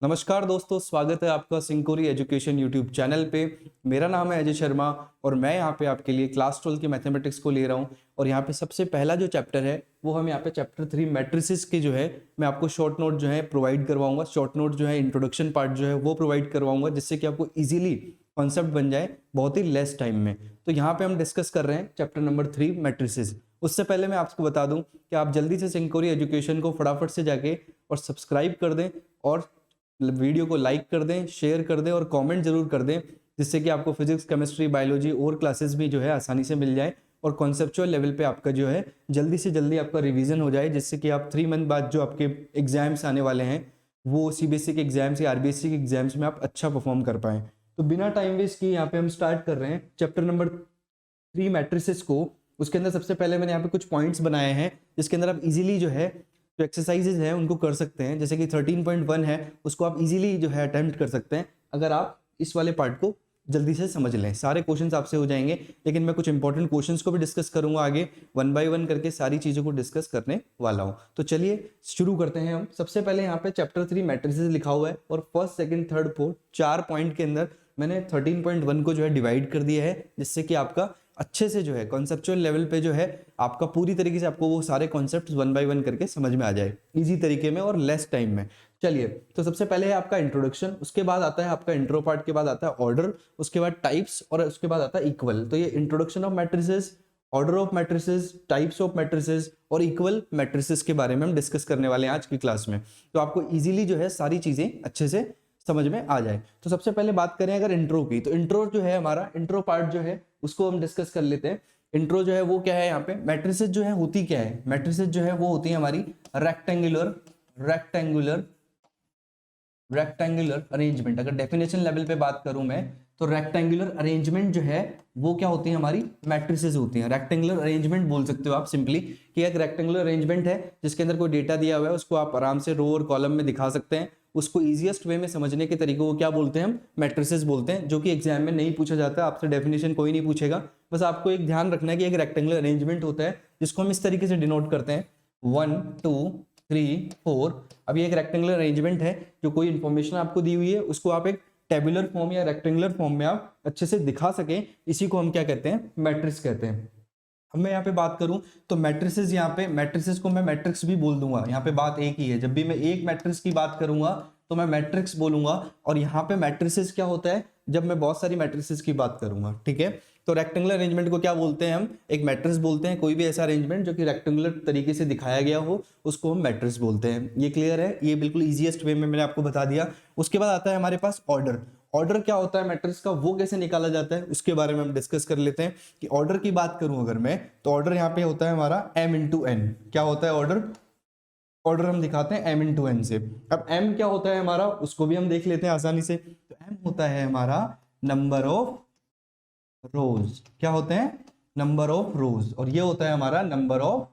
नमस्कार दोस्तों, स्वागत है आपका सिंकोरी एजुकेशन यूट्यूब चैनल पे। मेरा नाम है अजय शर्मा और मैं यहाँ पे आपके लिए क्लास 12 की मैथमेटिक्स को ले रहा हूँ। और यहाँ पे सबसे पहला जो चैप्टर है वो हम यहाँ पे चैप्टर 3 मैट्रिसेस के जो है मैं आपको शॉर्ट नोट जो है प्रोवाइड करवाऊंगा। शॉर्ट नोट जो है इंट्रोडक्शन पार्ट जो है वो प्रोवाइड करवाऊंगा, जिससे कि आपको ईजिली कॉन्सेप्ट बन जाए बहुत ही लेस टाइम में। तो यहाँ पे हम डिस्कस कर रहे हैं चैप्टर नंबर 3 मैट्रिसेस। उससे पहले मैं आपको बता दूं कि आप जल्दी से सिंकोरी एजुकेशन को फटाफट से जाके और सब्सक्राइब कर दें और वीडियो को लाइक कर दें, शेयर कर दें और कमेंट जरूर कर दें, जिससे कि आपको फिजिक्स, केमिस्ट्री, बायोलॉजी और क्लासेस भी जो है आसानी से मिल जाए और कॉन्सेप्चुअल लेवल पे आपका जो है जल्दी से जल्दी आपका रिवीजन हो जाए, जिससे कि आप 3 मंथ बाद जो आपके एग्जाम्स आने वाले हैं वो सीबीएसई के एग्जाम्स या आरबीएसई के एग्जाम्स में आप अच्छा परफॉर्म कर पाएँ। तो बिना टाइम वेस्ट किए यहाँ पे हम स्टार्ट कर रहे हैं चैप्टर नंबर 3 मैट्रिसेस को। उसके अंदर सबसे पहले मैंने यहाँ पे कुछ पॉइंट्स बनाए हैं जिसके अंदर आप इजीली जो है जो एक्सरसाइजेज हैं उनको कर सकते हैं। जैसे कि 13.1 है, उसको आप इजीली जो है अटेम्प्ट कर सकते हैं अगर आप इस वाले पार्ट को जल्दी से समझ लें। सारे क्वेश्चंस आपसे हो जाएंगे, लेकिन मैं कुछ इंपॉर्टेंट क्वेश्चंस को भी डिस्कस करूंगा आगे, 1 बाय 1 करके सारी चीज़ों को डिस्कस करने वाला हूं। तो चलिए शुरू करते हैं हम। सबसे पहले यहाँ पे चैप्टर 3 मैट्रिसेस लिखा हुआ है और first, second, third, fourth 4 point के अंदर मैंने 13.1 को जो है डिवाइड कर दिया है, जिससे कि आपका अच्छे से जो है कॉन्सेप्चुअल लेवल पे जो है आपका पूरी तरीके से आपको वो सारे कॉन्सेप्ट्स 1 बाय 1 करके समझ में आ जाए इजी तरीके में और लेस टाइम में। चलिए, तो सबसे पहले है आपका इंट्रोडक्शन, उसके बाद आता है आपका इंट्रो पार्ट, के बाद आता है ऑर्डर, उसके बाद टाइप्स और उसके बाद आता है इक्वल। तो ये introduction of matrices, order of matrices, types of matrices और इक्वल मैट्रिसेस के बारे में हम डिस्कस करने वाले हैं आज की क्लास में। तो आपको इजीली जो है सारी चीजें अच्छे से समझ में आ जाए। तो सबसे पहले बात करें अगर इंट्रो की, तो इंट्रो जो है हमारा इंट्रो पार्ट जो है उसको हम डिस्कस कर लेते हैं। इंट्रो जो है वो क्या है, यहाँ पे मैट्रिसेस जो है होती क्या है। मैट्रिसेस जो है वो होती है हमारी रेक्टेंगुलर रेक्टेंगुलर रेक्टेंगुलर अरेंजमेंट। अगर डेफिनेशन लेवल पे बात करूं मैं, तो रेक्टेंगुलर अरेंजमेंट जो है वो क्या होती है, हमारी मैट्रिसेस होती हैं। रेक्टेंगुलर अरेंजमेंट बोल सकते हो आप सिंपली कि एक रेक्टेंगुलर अरेंजमेंट है जिसके अंदर कोई डेटा दिया हुआ है, उसको आप आराम से रो और कॉलम में दिखा सकते हैं। उसको इजीएस्ट वे में समझने के तरीके को क्या बोलते हैं, हम मैट्रिसेस बोलते हैं, जो कि एग्जाम में नहीं पूछा जाता। आपसे डेफिनेशन कोई नहीं पूछेगा, बस आपको एक ध्यान रखना है कि एक रेक्टेंगुलर अरेंजमेंट होता है जिसको हम इस तरीके से डिनोट करते हैं 1 2 3 4। अब ये एक रेक्टेंगुलर अरेंजमेंट है, जो कोई इंफॉर्मेशन आपको दी हुई है उसको आप एक टेबुलर फॉर्म या रेक्टेंगुलर फॉर्म में आप अच्छे से दिखा सकें, इसी को हम क्या कहते हैं, मैट्रिक्स कहते हैं। अब मैं यहाँ पे बात करूं तो मैट्रिसेस, यहाँ पे मैट्रिसेस को मैं मैट्रिक्स भी बोल दूंगा। यहाँ पे बात एक ही है, जब भी मैं एक मैट्रिक्स की बात करूंगा तो मैं मैट्रिक्स बोलूंगा, और यहाँ पे मैट्रिसेस क्या होता है जब मैं बहुत सारी मैट्रिसेस की बात करूंगा। ठीक है, तो रेक्टेंगुलर अरेंजमेंट को क्या बोलते हैं, हम एक मैट्रिक्स बोलते हैं। कोई भी ऐसा अरेंजमेंट जो कि रेक्टेंगुलर तरीके से दिखाया गया हो उसको हम मैट्रिक्स बोलते हैं। ये क्लियर है, ये बिल्कुल ईजीएस्ट वे में मैंने आपको बता दिया। उसके बाद आता है हमारे पास ऑर्डर। ऑर्डर क्या होता है मैट्रिक्स का, वो कैसे निकाला जाता है उसके बारे में हम डिस्कस कर लेते हैं। कि ऑर्डर की बात करूं अगर मैं, तो ऑर्डर यहाँ पे होता है हमारा m इंटू एन। क्या होता है ऑर्डर, ऑर्डर हम दिखाते हैं m इंटू एन से। अब m क्या होता है हमारा, उसको भी हम देख लेते हैं आसानी से। तो m होता है हमारा नंबर ऑफ रोज। क्या होते हैं, नंबर ऑफ रोज। और ये होता है हमारा नंबर ऑफ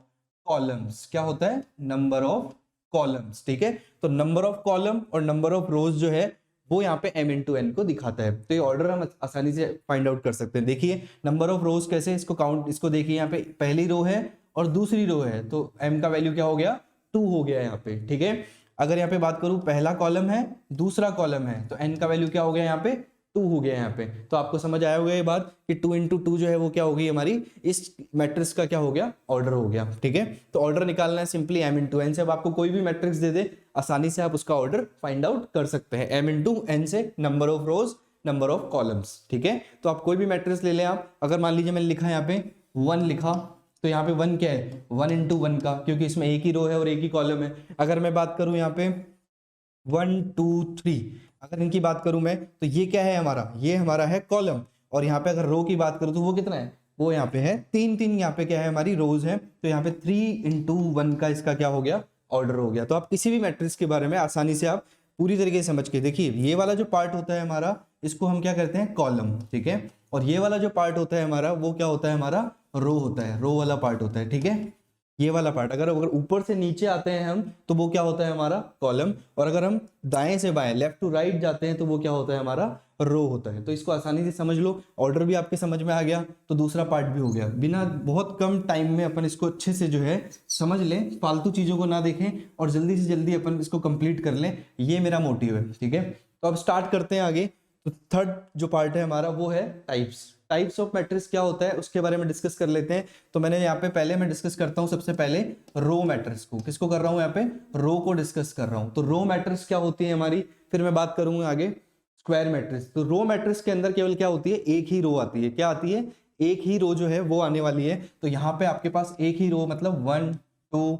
कॉलम्स। क्या होता है, नंबर ऑफ कॉलम्स। ठीक है, तो नंबर ऑफ कॉलम और नंबर ऑफ रोज जो है वो यहाँ पे m इंटू एन को दिखाता है। तो ये ऑर्डर हम आसानी से फाइंड आउट कर सकते हैं। देखिए नंबर ऑफ रोज कैसे, इसको काउंट, इसको देखिए यहाँ पे पहली रो है और दूसरी रो है, तो m का वैल्यू क्या हो गया, 2 हो गया यहाँ पे। ठीक है, अगर यहाँ पे बात करूं पहला कॉलम है दूसरा कॉलम है, तो n का वैल्यू क्या हो गया यहाँ पे, 2 हो गया यहाँ पे। तो आपको समझ आया होगा ये बात कि 2 इंटू 2 जो है वो क्या हो गई हमारी, इस मैट्रिक्स का क्या हो गया, ऑर्डर हो गया। ठीक है, तो ऑर्डर निकालना है सिंपली m इंटू एन से। अब आपको कोई भी मैट्रिक्स दे दे आसानी से आप उसका ऑर्डर फाइंड आउट कर सकते हैं, m इंटू एन से, number of rose, number of columns. ठीक है, तो आप कोई भी मैट्रिक्स ले लें आप। अगर मान लीजिए मैंने लिखा यहाँ पे 1 लिखा, तो यहाँ पे 1 क्या है, 1 इंटू 1 का, क्योंकि इसमें एक ही रो है और एक ही कॉलम है। अगर मैं बात करूं यहाँ पे 1 2 3, अगर इनकी बात करूं मैं, तो ये क्या है हमारा, ये हमारा है कॉलम। और यहाँ पे अगर रो की बात करूं तो वो कितना है, वो यहाँ पे है 3 यहाँ पे क्या है, हमारी रोज है। तो यहाँ पे 3 इंटू 1 का इसका क्या हो गया, ऑर्डर हो गया। तो आप किसी भी मैट्रिक्स के बारे में आसानी से आप पूरी तरीके से समझ के देखिए, ये वाला जो पार्ट होता है हमारा, इसको हम क्या करते हैं, कॉलम। ठीक है, और ये वाला जो पार्ट होता है हमारा, वो क्या होता है, हमारा रो होता है, रो वाला पार्ट होता है। ठीक है, ये वाला पार्ट। अगर अगर ऊपर से नीचे आते हैं हम तो वो क्या होता है हमारा कॉलम, और अगर हम दाएं से बाएं लेफ्ट टू राइट जाते हैं तो वो क्या होता है हमारा रो होता है। तो इसको आसानी से समझ लो, ऑर्डर भी आपके समझ में आ गया तो दूसरा पार्ट भी हो गया। बिना बहुत कम टाइम में अपन इसको अच्छे से जो है समझ लें, फालतू चीजों को ना देखें और जल्दी से जल्दी अपन इसको कंप्लीट कर लें, ये मेरा मोटिव है। ठीक है, तो अब स्टार्ट करते हैं आगे। तो थर्ड जो पार्ट है हमारा वो है टाइप्स। टाइप्स ऑफ मैट्रिक्स क्या होता है उसके बारे में डिस्कस कर लेते हैं। तो मैंने यहाँ पे पहले मैं डिस्कस करता हूँ सबसे पहले रो मैट्रिक्स को। किसको कर रहा हूँ यहाँ पे, रो को डिस्कस कर रहा हूँ। तो रो मैट्रिक्स क्या होती है हमारी, फिर मैं बात करूंगा आगे स्क्वायर मैट्रिक्स। तो रो मैट्रिक्स के अंदर केवल क्या होती है, एक ही रो आती है। क्या आती है, एक ही रो जो है वो आने वाली है। तो यहाँ पे आपके पास एक ही रो, मतलब 1 2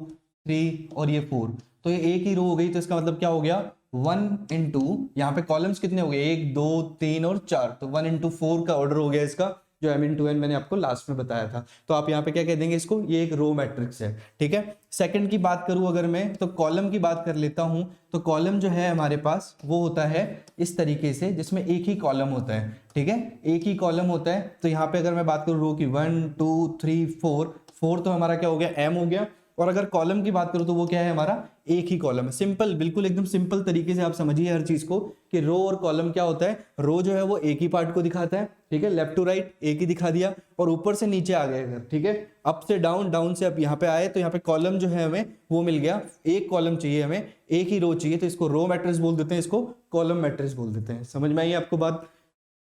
3 और ये 4, तो ये एक ही रो हो गई। तो इसका मतलब क्या हो गया, 1 इंटू, यहाँ पे कॉलम्स कितने हो गए, 1 2 3 और 4, तो 1 इंटू 4 का ऑर्डर हो गया इसका, जो m इंटू एन मैंने आपको लास्ट में बताया था। तो आप यहाँ पे क्या कह देंगे इसको, ये एक रो मैट्रिक्स है। ठीक है, सेकंड की बात करूं अगर मैं, तो कॉलम की बात कर लेता हूं। तो कॉलम जो है हमारे पास वो होता है इस तरीके से, जिसमें एक ही कॉलम होता है। ठीक है, एक ही कॉलम होता है। तो यहाँ पे अगर मैं बात करूं रो की 1 2 3 4 तो हमारा क्या हो गया, m हो गया। और अगर कॉलम की बात करूं तो वो क्या है हमारा, एक ही कॉलम है। सिंपल, बिल्कुल एकदम सिंपल तरीके से आप समझिए हर चीज को कि रो और कॉलम क्या होता है। रो जो है वो एक ही पार्ट को दिखाता है, ठीक है, लेफ्ट टू राइट एक ही दिखा दिया, और ऊपर से नीचे आ गए अगर, ठीक है, अप से डाउन, डाउन से अप यहाँ पे आए, तो यहाँ पे कॉलम जो है हमें वो मिल गया। एक कॉलम चाहिए हमें, एक ही रो चाहिए, तो इसको रो मैट्रिक्स बोल देते हैं, इसको कॉलम मैट्रिक्स बोल देते हैं। समझ में आई आपको बात।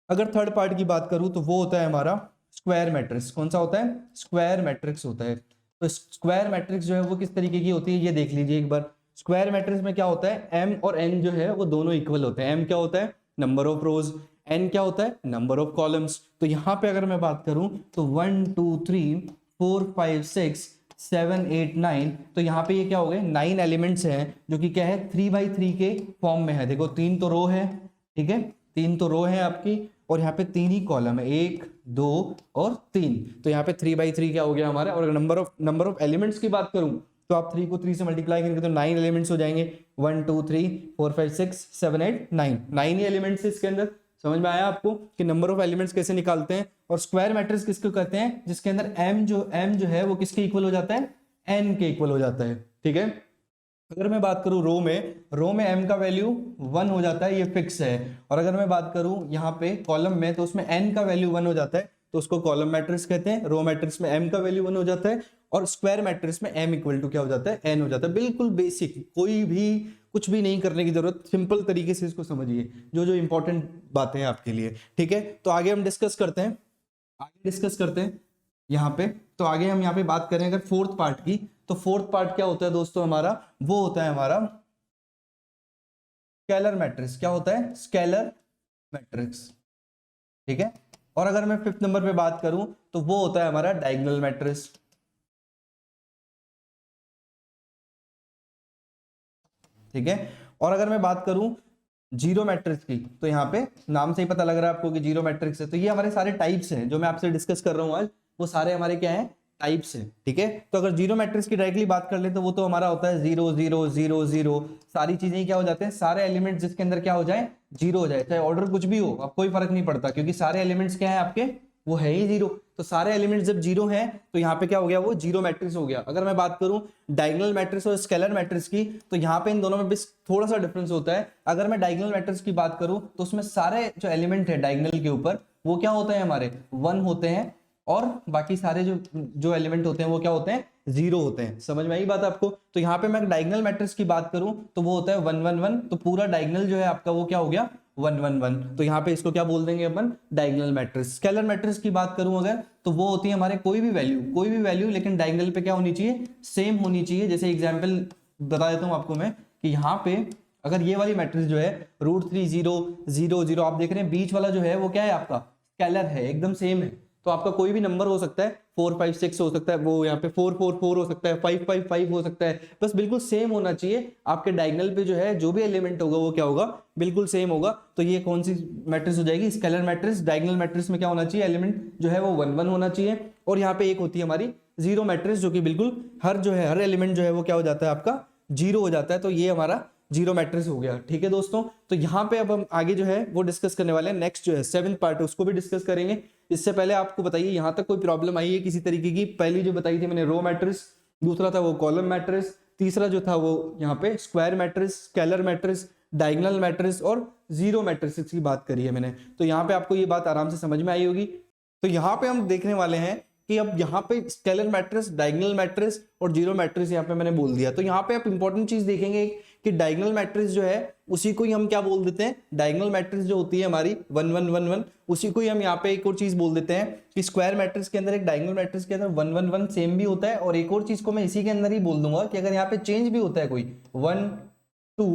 अगर थर्ड पार्ट की बात करूं तो वो होता है हमारा स्क्वायर मैट्रिक्स। कौन सा होता है, स्क्वायर मैट्रिक्स होता है। तो स्क्वायर मैट्रिक्स जो है वो किस तरीके की होती है, ये देख लीजिए एक बार। स्क्वायर मैट्रिक्स में क्या होता है, m और n जो है वो दोनों इक्वल होते हैं। m क्या होता है, नंबर ऑफ रोज, n क्या होता है, नंबर ऑफ कॉलम्स। तो यहाँ पे अगर मैं बात करूं तो 1 2 3 4 5 6 7 8 9, तो यहाँ पे ये क्या हो गए, 9 एलिमेंट्स हैं, जो कि क्या है 3x3 के फॉर्म में है। देखो 3 तो रो है, ठीक है, 3 तो रो है आपकी, और यहाँ पे 3 ही कॉलम है, 1 2 और 3। तो यहाँ पे 3x3 क्या हो गया हमारा। और नंबर ऑफ एलिमेंट्स की बात करूं तो आप 3 को 3 से मल्टीप्लाई करेंगे तो 9 एलिमेंट्स हो जाएंगे। 1 2 3 4 5 6 7 8 9, 9 ही एलिमेंट्स है इसके अंदर। समझ में आया आपको कि नंबर ऑफ एलिमेंट्स कैसे निकालते हैं। और स्क्वायर मैट्रिक्स किसको कहते हैं, जिसके अंदर m जो है वो किसके इक्वल हो जाता है, n के इक्वल हो जाता है। ठीक है, अगर मैं बात करूं रो में m का वैल्यू 1 हो जाता है, ये फिक्स है। और अगर मैं बात करूं यहाँ पे कॉलम में, तो उसमें n का वैल्यू 1 हो जाता है, तो उसको कॉलम मैट्रिक्स कहते हैं। रो मैट्रिक्स में m का वैल्यू 1 हो जाता है, और स्क्वायर मैट्रिक्स में m इक्वल टू क्या हो जाता है, n हो जाता है। बिल्कुल बेसिक, कोई भी कुछ भी नहीं करने की जरूरत, सिंपल तरीके से इसको समझिए, जो इंपॉर्टेंट बातें हैं आपके लिए। ठीक है, तो आगे हम डिस्कस करते हैं यहाँ पे। तो आगे हम यहाँ पे बात करें अगर फोर्थ पार्ट की, तो फोर्थ पार्ट क्या होता है दोस्तों हमारा, वो होता है हमारा स्केलर मैट्रिक्स। क्या होता है, स्केलर मैट्रिक्स। ठीक है, और अगर मैं फिफ्थ नंबर पे बात करूं तो वो होता है हमारा डायगोनल मैट्रिक्स। ठीक है, और अगर मैं बात करूं जीरो मैट्रिक्स की, तो यहाँ पे नाम से ही पता लग रहा है आपको कि जीरो मैट्रिक्स है। तो ये हमारे सारे टाइप्स हैं जो मैं आपसे डिस्कस कर रहा हूं आज, वो सारे हमारे क्या हैं, टाइप्स हैं। ठीक है, तो अगर जीरो मैट्रिक्स की डायरेक्टली बात कर ले तो वो तो हमारा होता है 0 0 0 0, सारी चीजें क्या हो जाते हैं, सारे एलिमेंट्स जिसके अंदर क्या हो जाए, जीरो हो जाए, चाहे ऑर्डर कुछ भी हो, अब कोई फर्क नहीं पड़ता, क्योंकि सारे एलिमेंट्स क्या है आपके, वो है ही जीरो। तो सारे एलिमेंट्स जब जीरो हैं तो यहाँ पे क्या हो गया, वो जीरो मैट्रिक्स हो गया। अगर मैं बात करूं डायगोनल मैट्रिक्स और स्केलर मैट्रिक्स की, तो यहाँ पे इन दोनों में बस थोड़ा सा डिफरेंस होता है। अगर मैं डायगोनल मैट्रिक्स की बात करूं तो उसमें सारे जो एलिमेंट है डायगोनल के ऊपर, वो क्या होते हैं हमारे, 1 होते हैं, और बाकी सारे जो एलिमेंट होते हैं वो क्या होते हैं, जीरो होते हैं। समझ में आई बात आपको। तो यहाँ पे मैं डायगोनल मैट्रिक्स की बात करूं तो वो होता है 1 1 1, तो पूरा डायगोनल जो है आपका वो क्या हो गया, 1 1 1। तो यहाँ पे इसको क्या बोल देंगे अपन, डायगोनल मैट्रिक्स। स्केलर मैट्रिक्स की बात करूं अगर, तो वो होती है हमारे कोई भी वैल्यू, लेकिन डायगोनल पे क्या होनी चाहिए, सेम होनी चाहिए। जैसे एग्जाम्पल बता देता हूँ आपको मैं, कि यहाँ पे अगर ये वाली मैट्रिक्स जो है √3 0 0 0, आप देख रहे हैं बीच वाला जो है वो क्या है आपका, स्केलर है, एकदम सेम है। तो आपका कोई भी नंबर हो सकता है, 4 5 6 हो सकता है, वो यहाँ पे 4 4 4 हो सकता है, 5 5 5 हो सकता है, बस बिल्कुल सेम होना चाहिए। आपके डायगोनल पे जो है जो भी एलिमेंट होगा वो क्या होगा, बिल्कुल सेम होगा। तो ये कौन सी मैट्रिक्स हो जाएगी, स्केलर मैट्रिक्स। डायगोनल मैट्रिक्स में क्या होना चाहिए, एलिमेंट जो है वो 1 1 होना चाहिए। और यहाँ पे एक होती है हमारी जीरो मैट्रिक्स, जो कि बिल्कुल हर एलिमेंट जो है वो क्या हो जाता है आपका, जीरो हो जाता है। तो ये हमारा जीरो मैट्रिक्स हो गया। ठीक है दोस्तों, तो यहाँ पे अब हम आगे जो है वो डिस्कस करने वाले हैं। नेक्स्ट जो है 7th पार्ट, उसको भी डिस्कस करेंगे। इससे पहले आपको बताइए यहाँ तक कोई प्रॉब्लम आई है किसी तरीके की। पहली जो बताई थी मैंने रो मैट्रिक्स, दूसरा था वो कॉलम मैट्रिक्स, तीसरा जो था वो यहाँ पे square matrix, scalar matrix, diagonal matrix और जीरो मैट्रिक्स की बात करी है मैंने। तो यहाँ पे आपको ये बात आराम से समझ में आई होगी। तो यहाँ पे हम देखने वाले हैं कि अब यहाँ पे स्केलर मैट्रिक्स, डायगोनल मैट्रिक्स और जीरो मैट्रिक्स यहाँ पे मैंने बोल दिया। तो यहाँ पे आप इंपॉर्टेंट चीज देखेंगे कि डायगोनल मैट्रिक्स जो है उसी को ही हम क्या बोल देते हैं, डायगोनल मैट्रिक्स जो होती है हमारी 1 1 1 1, उसी को ही हम यहाँ पे एक और चीज बोल देते हैं कि स्क्वायर मैट्रिक्स के अंदर, एक डायगोनल मैट्रिक्स के अंदर 1 1 1 सेम भी होता है। और एक और चीज को मैं इसी के अंदर ही बोल दूंगा कि अगर यहाँ पे चेंज भी होता है कोई 1 2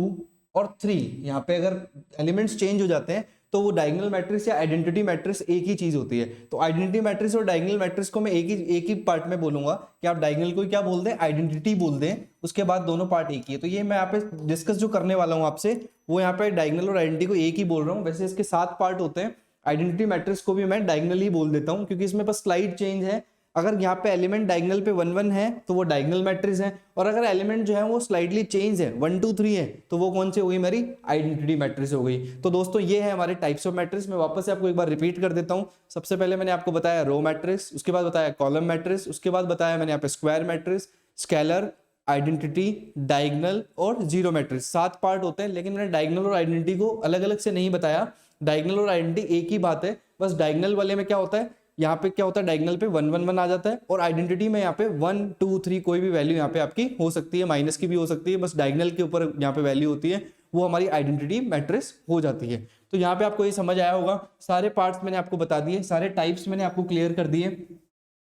और 3, यहाँ पे अगर एलिमेंट्स चेंज हो जाते हैं तो वो डायगोनल मैट्रिक्स या आइडेंटिटी मैट्रिक्स एक ही चीज होती है। तो आइडेंटिटी मैट्रिक्स और डायगोनल मैट्रिक्स को मैं एक ही पार्ट में बोलूंगा कि आप डायगोनल को क्या बोल दें, आइडेंटिटी बोल दें, उसके बाद दोनों पार्ट एक ही है। तो ये मैं यहाँ पे डिस्कस जो करने वाला हूँ आपसे, वो यहाँ पे डायगोनल और आइडेंटिटी को एक ही बोल रहा हूँ। वैसे इसके 7 पार्ट होते हैं। आइडेंटिटी मैट्रिक्स को भी मैं डायगोनल ही बोल देता हूँ क्योंकि इसमें बस स्लाइड चेंज है। अगर यहाँ पे एलिमेंट डायगोनल पे 1 1 है तो वो डायगोनल मैट्रिक्स है, और अगर एलिमेंट जो है वो स्लाइडली चेंज है 1 2 3 है तो वो कौन सी हो गई, मेरी आइडेंटिटी मैट्रिक्स हो गई। तो दोस्तों ये है हमारे टाइप्स ऑफ मैट्रिक्स। मैं वापस से आपको एक बार रिपीट कर देता हूँ। सबसे पहले मैंने आपको बताया रो मैट्रिक्स, उसके बाद बताया कॉलम मैट्रिक्स, उसके बाद बताया मैंने यहाँ पे square matrix, scalar, identity, diagonal और जीरो मैट्रिक्स। 7 पार्ट होते हैं, लेकिन मैंने डायगोनल और आइडेंटिटी को अलग अलग से नहीं बताया। डायगोनल और आइडेंटिटी एक ही बात है, बस डायगोनल वाले में क्या होता है, यहाँ पे क्या होता है, डायगोनल पे 1 1 1 आ जाता है, और आइडेंटिटी में यहाँ पे 1 2 3 कोई भी वैल्यू यहाँ पे आपकी हो सकती है, माइनस की भी हो सकती है, बस डायगोनल के ऊपर यहाँ पे वैल्यू होती है, वो हमारी आइडेंटिटी मैट्रिक्स हो जाती है। तो यहाँ पे आपको ये समझ आया होगा। सारे पार्ट्स मैंने आपको बता दिए, सारे टाइप्स मैंने आपको क्लियर कर दिए।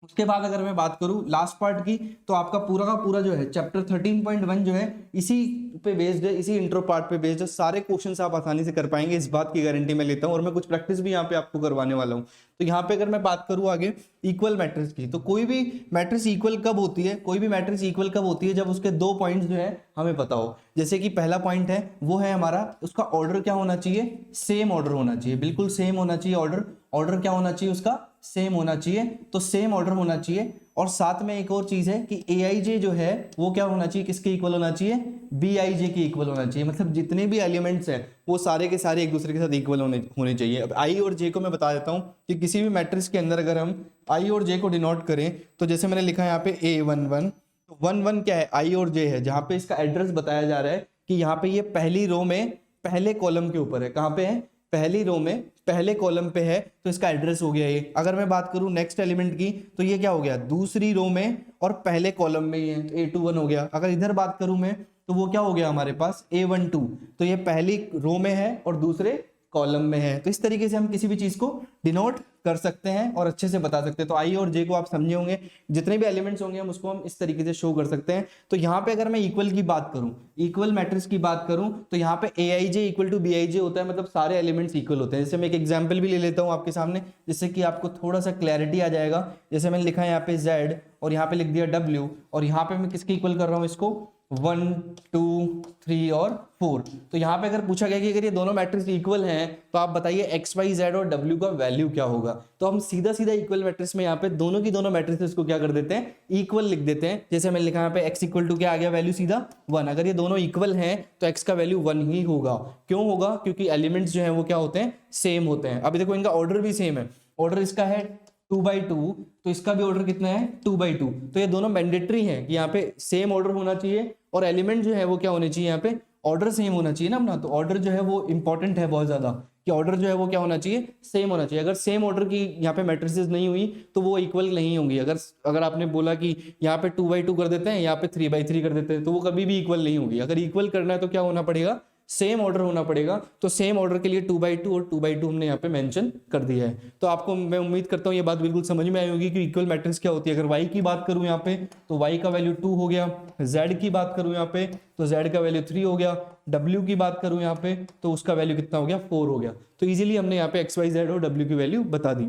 उसके बाद अगर मैं बात करूं लास्ट पार्ट की, तो आपका पूरा का पूरा जो है चैप्टर 13.1 जो है इसी पे बेस्ड है, इसी इंट्रो पार्ट पे बेस्ड है। सारे क्वेश्चंस आप आसानी से कर पाएंगे, इस बात की गारंटी मैं लेता हूं, और मैं कुछ प्रैक्टिस भी यहाँ पे आपको करवाने वाला हूं। तो यहाँ पे अगर मैं बात करूं आगे इक्वल मैट्रिक्स की, तो कोई भी मैट्रिक्स इक्वल कब होती है, कोई भी मैट्रिक्स इक्वल कब होती है, जब उसके 2 पॉइंट्स जो है हमें पता हो। जैसे कि पहला पॉइंट है वो है हमारा, उसका ऑर्डर क्या होना चाहिए, सेम ऑर्डर होना चाहिए, बिल्कुल सेम होना चाहिए ऑर्डर। ऑर्डर क्या होना चाहिए उसका, सेम होना चाहिए, तो सेम ऑर्डर होना चाहिए। और साथ में एक और चीज है कि aij जो है वो क्या होना चाहिए, किसके इक्वल होना चाहिए, bij के इक्वल होना चाहिए। मतलब जितने भी एलिमेंट्स हैं वो सारे के सारे एक दूसरे के साथ इक्वल होने चाहिए। अब i और j को मैं बता देता हूं कि किसी भी मैट्रिक्स के अंदर अगर हम i और j को डिनोट करें, तो जैसे मैंने लिखा है यहाँ पे a11, तो 1 1 क्या है, i और j है, जहां पे इसका एड्रेस बताया जा रहा है कि यहाँ पे ये पहली रो में पहले कॉलम के ऊपर है। कहाँ पे है, पहली रो में पहले कॉलम पे है, तो इसका एड्रेस हो गया ये। अगर मैं बात करूं नेक्स्ट एलिमेंट की, तो ये क्या हो गया, दूसरी रो में और पहले कॉलम में ही है, a21 हो गया। अगर इधर बात करूं मैं, तो वो क्या हो गया हमारे पास a12, तो ये पहली रो में है और दूसरे कॉलम में है। तो इस तरीके से हम किसी भी चीज को डिनोट कर सकते हैं और अच्छे से बता सकते हैं। तो आई और जे को आप समझे होंगे, जितने भी एलिमेंट्स होंगे हम उसको हम इस तरीके से शो कर सकते हैं। तो यहाँ पे अगर मैं इक्वल की बात करूं, इक्वल मैट्रिक्स की बात करूं, तो यहाँ पे aij इक्वल टू bij होता है, मतलब सारे एलिमेंट्स इक्वल होते हैं। जैसे मैं एक एग्जाम्पल भी ले लेता हूँ आपके सामने, जिससे कि आपको थोड़ा सा क्लैरिटी आ जाएगा। जैसे मैंने लिखा है यहाँ पे z और यहाँ पे लिख दिया w, और यहाँ पे मैं किसके इक्वल कर रहा हूँ इसको, 1 2 3 और 4। तो यहाँ पे अगर पूछा गया कि अगर ये दोनों मैट्रिक्स इक्वल हैं तो आप बताइए एक्स वाई जेड और डब्ल्यू का वैल्यू क्या होगा। तो हम सीधा सीधा इक्वल मैट्रिक्स में यहाँ पे दोनों की दोनों मैट्रिक्स को क्या कर देते हैं, इक्वल लिख देते हैं। जैसे मैंने लिखा यहाँ पे x इक्वल टू क्या आ गया, वैल्यू सीधा 1। अगर ये दोनों इक्वल हैं तो x का वैल्यू 1 ही होगा। क्यों होगा, क्योंकि एलिमेंट्स जो है वो क्या होते हैं, सेम होते हैं। अभी देखो इनका ऑर्डर भी सेम है, ऑर्डर इसका है 2/2, तो इसका भी ऑर्डर कितना है 2/2। तो ये दोनों मैंडेटरी हैं कि यहाँ पे सेम ऑर्डर होना चाहिए, और एलिमेंट जो है वो क्या होने चाहिए, यहाँ पे ऑर्डर सेम होना चाहिए ना अपना। तो ऑर्डर जो है वो इंपॉर्टेंट है बहुत ज्यादा, कि ऑर्डर जो है वो क्या होना चाहिए, सेम होना चाहिए। अगर सेम ऑर्डर की यहाँ पे मैट्रिसेस नहीं हुई तो वो इक्वल नहीं होंगी। अगर आपने बोला कि यहाँ पे 2/2 कर देते हैं, यहाँ पे 3/3 कर देते हैं, तो वो कभी भी इक्वल नहीं होगी। अगर इक्वल करना है तो क्या होना पड़ेगा, सेम ऑर्डर होना पड़ेगा। तो सेम ऑर्डर के लिए 2/2 और 2/2 हमने यहाँ पे मेंशन कर दिया है। तो आपको मैं उम्मीद करता हूँ ये बात बिल्कुल समझ में आई होगी कि इक्वल मैट्रिक्स क्या होती है। अगर y की बात करूँ यहाँ पे, तो y का वैल्यू 2 हो गया। z की बात करूँ यहाँ पे, तो z का वैल्यू 3 हो गया। w की बात करूँ यहाँ पे, तो उसका वैल्यू कितना हो गया, 4 हो गया। तो इजीली हमने यहाँ पे x y z और w की वैल्यू बता दी।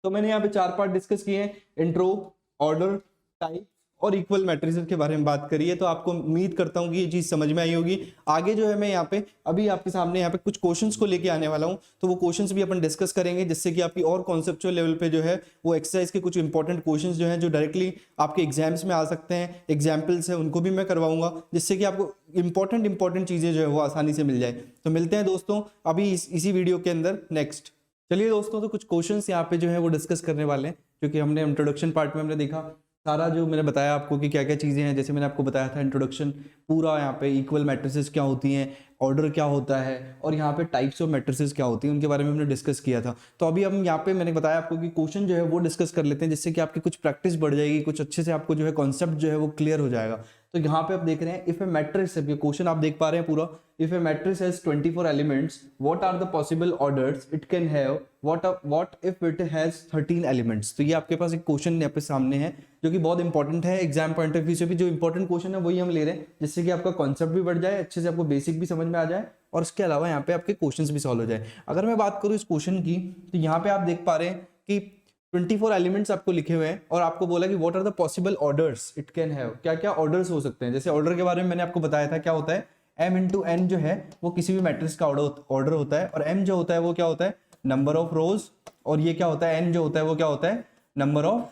तो मैंने यहाँ पे 4 पार्ट डिस्कस किए हैं, इंट्रो, ऑर्डर, टाइप और इक्वल मैट्रिसेस के बारे में बात करी है। तो आपको उम्मीद करता हूँ कि ये चीज समझ में आई होगी। आगे जो है मैं यहाँ पे अभी आपके सामने यहाँ पे कुछ क्वेश्चंस को लेके आने वाला हूँ, तो वो क्वेश्चंस भी अपन डिस्कस करेंगे, जिससे कि आपकी और कॉन्सेप्चुअल लेवल पे जो है वो एक्सरसाइज के कुछ इंपॉर्टेंट क्वेश्चंस जो हैं जो डायरेक्टली आपके एग्जाम्स में आ सकते हैं, एग्जाम्पल्स है उनको भी मैं करवाऊंगा, जिससे कि आपको इंपॉर्टेंट चीजें जो है वो आसानी से मिल जाए। तो मिलते हैं दोस्तों अभी इसी वीडियो के अंदर नेक्स्ट। चलिए दोस्तों, तो कुछ क्वेश्चंस यहाँ पे जो है वो डिस्कस करने वाले हैं, क्योंकि हमने इंट्रोडक्शन पार्ट में हमने देखा सारा जो मैंने बताया आपको कि क्या क्या चीज़ें हैं, जैसे मैंने आपको बताया था इंट्रोडक्शन पूरा, यहाँ पे इक्वल मैट्रिसेस क्या होती हैं, ऑर्डर क्या होता है, और यहाँ पे टाइप्स ऑफ मैट्रिसेस क्या होती हैं, उनके बारे में हमने डिस्कस किया था। तो अभी हम यहाँ पे मैंने बताया आपको कि क्वेश्चन जो है वो डिस्कस कर लेते हैं, जिससे कि आपकी कुछ प्रैक्टिस बढ़ जाएगी, कुछ अच्छे से आपको जो है कॉन्सेप्ट जो है वो क्लियर हो जाएगा। तो यहाँ पे आप देख रहे हैं, इफ ए मैट्रिक्स, ये क्वेश्चन आप देख पा रहे हैं पूरा, if a matrix has 24 elements, what are the possible orders it can have, what if it has 13 elements. तो ये आपके पास एक क्वेश्चन यहाँ पे सामने है, जो कि बहुत इंपॉर्टेंट है एग्जाम पॉइंट ऑफ व्यू से भी। जो इंपॉर्टेंट क्वेश्चन है वही हम ले रहे हैं, जिससे कि आपका कॉन्सेप्ट भी बढ़ जाए, अच्छे से आपको बेसिक भी समझ में आ जाए, और इसके अलावा यहाँ पे आपके क्वेश्चंस भी सॉल्व हो जाए। अगर मैं बात करूँ इस क्वेश्चन की, तो यहाँ पे आप देख पा रहे हैं कि 24 एलिमेंट्स आपको लिखे हुए हैं, और आपको बोला कि what are the possible orders it can have, क्या क्या ऑर्डर्स हो सकते हैं। जैसे ऑर्डर के बारे में मैंने आपको बताया था, क्या होता है, m इंटू n जो है वो किसी भी मैट्रिक्स का ऑर्डर होता है, और m जो होता है वो क्या होता है, नंबर ऑफ रोज, और ये क्या होता है, n जो होता है वो क्या होता है, नंबर ऑफ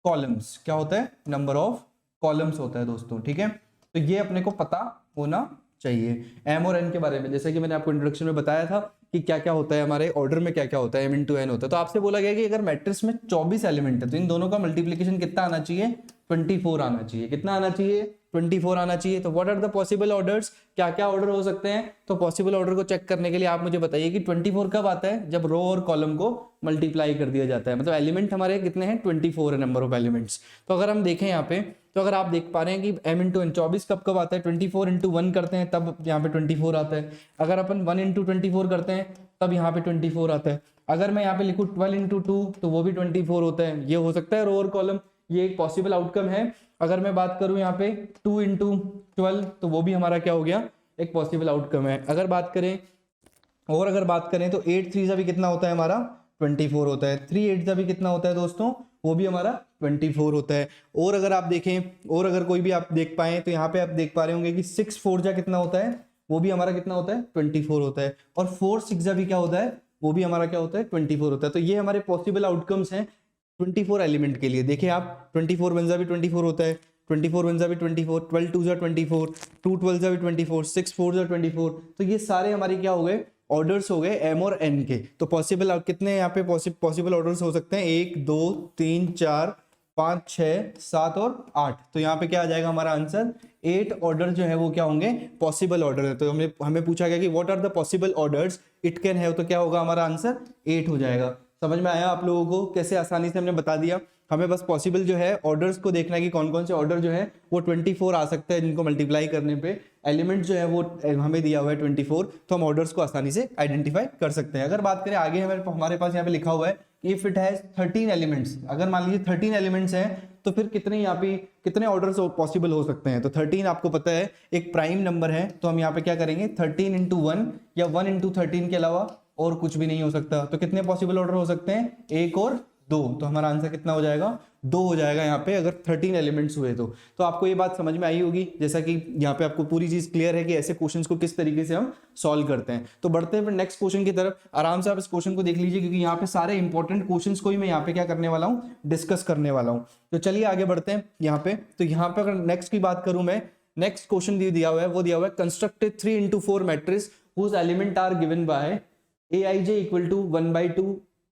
कॉलम्स। क्या होता है, नंबर ऑफ कॉलम्स होता है दोस्तों, ठीक है। तो ये अपने को पता होना चाहिए m और n के बारे में। जैसे कि मैंने आपको इंट्रोडक्शन में बताया था कि क्या क्या होता है हमारे ऑर्डर में, क्या क्या होता है, m इंटू n होता है। तो आपसे बोला गया कि अगर मैट्रिक्स में 24 एलिमेंट है, तो इन दोनों का मल्टीप्लीकेशन कितना आना चाहिए, 24 आना चाहिए। कितना आना चाहिए, 24 आना चाहिए। तो what are the possible orders, क्या क्या ऑर्डर हो सकते हैं। तो पॉसिबल ऑर्डर को चेक करने के लिए आप मुझे बताइए कि 24 कब आता है, जब रो और कॉलम को मल्टीप्लाई कर दिया जाता है। मतलब एलिमेंट हमारे कितने हैं, 24 है नंबर ऑफ एलिमेंट्स। तो अगर हम देखें यहाँ पे, तो अगर आप देख पा रहे हैं कि m इंटू n 24 कब कब आता है, 24 इंटू 1 करते हैं तब यहाँ पे 24 आता है। अगर अपन 1 इंटू 24 करते हैं तब यहाँ पे 24 आता है। अगर मैं यहाँ पे लिखूँ 12 इंटू 2 तो वो भी 24 होता है। ये हो सकता है रो और कॉलम, ये एक पॉसिबल आउटकम है। अगर मैं बात करूँ यहाँ पे 2 इंटू 12 तो वो भी हमारा क्या हो गया, एक पॉसिबल आउटकम है। अगर बात करें तो 8 3 भी कितना होता है हमारा, 24 होता है। 3 8 भी कितना होता है दोस्तों, वो भी हमारा 24 होता है। और अगर आप देखें, और अगर कोई भी आप देख पाए, तो यहाँ पे आप देख पा रहे होंगे कि 6 4 कितना होता है, वो भी हमारा कितना होता है, 24 होता है। और 4 6 भी क्या होता है, वो भी हमारा क्या होता है, 24 होता है। तो ये हमारे पॉसिबल आउटकम्स हैं 24 एलिमेंट के लिए। देखिए आप, 24 1 भी 24 होता है, 24 1 भी 24, 12 2 24, 2 12 भी 24, 6 4 24। तो ये सारे हमारे क्या हो गए, ऑर्डर्स हो गए m और n के। तो पॉसिबल कितने यहाँ पे पॉसिबल ऑर्डर्स हो सकते हैं, 1 2 3 4 5 6 7 और 8। तो यहाँ पे क्या आ जाएगा हमारा आंसर, 8 ऑर्डर जो है वो क्या होंगे, पॉसिबल ऑर्डर है। तो हमें पूछा गया कि what are the possible orders it can have, तो क्या होगा हमारा आंसर 8 हो जाएगा। समझ में आया आप लोगों को, कैसे आसानी से हमने बता दिया। हमें बस पॉसिबल जो है ऑर्डर्स को देखना है कि कौन कौन से ऑर्डर जो है वो 24 आ सकते हैं, जिनको मल्टीप्लाई करने पे एलिमेंट जो है वो हमें दिया हुआ है 24, तो हम ऑर्डर्स को आसानी से आइडेंटिफाई कर सकते हैं। अगर बात करें आगे, हमारे पास यहाँ पे लिखा हुआ है इफ इट हैज 13 एलिमेंट्स। अगर मान लीजिए 13 एलिमेंट्स हैं, तो फिर कितने यहाँ पे कितने ऑर्डर्स पॉसिबल हो सकते हैं। तो 13 आपको पता है एक प्राइम नंबर है, तो हम यहाँ पे क्या करेंगे, 13 इंटू 1 या 1 इंटू 13 के अलावा और कुछ भी नहीं हो सकता। तो कितने पॉसिबल ऑर्डर हो सकते हैं, 1 और 2। तो हमारा आंसर कितना हो जाएगा, 2 हो जाएगा यहाँ पे, अगर 13 एलिमेंट्स हुए तो आपको ये बात समझ में आई होगी। जैसा कि यहाँ पे आपको पूरी चीज क्लियर है कि ऐसे क्वेश्चंस को किस तरीके से हम सॉल्व करते हैं। तो बढ़ते हैं फिर नेक्स्ट क्वेश्चन की तरफ। आराम से आप इस क्वेश्चन को देख लीजिए, क्योंकि यहाँ पे सारे इंपॉर्टेंट क्वेश्चंस को ही मैं यहाँ पे क्या करने वाला हूँ, डिस्कस करने वाला हूँ। तो चलिए आगे बढ़ते हैं यहाँ पे। तो यहाँ पे अगर नेक्स्ट की बात करूँ मैं, नेक्स्ट क्वेश्चन दिया हुआ है, वो दिया हुआ है construct 3 into 4 matrix whose element are given by aij equal to 1/2।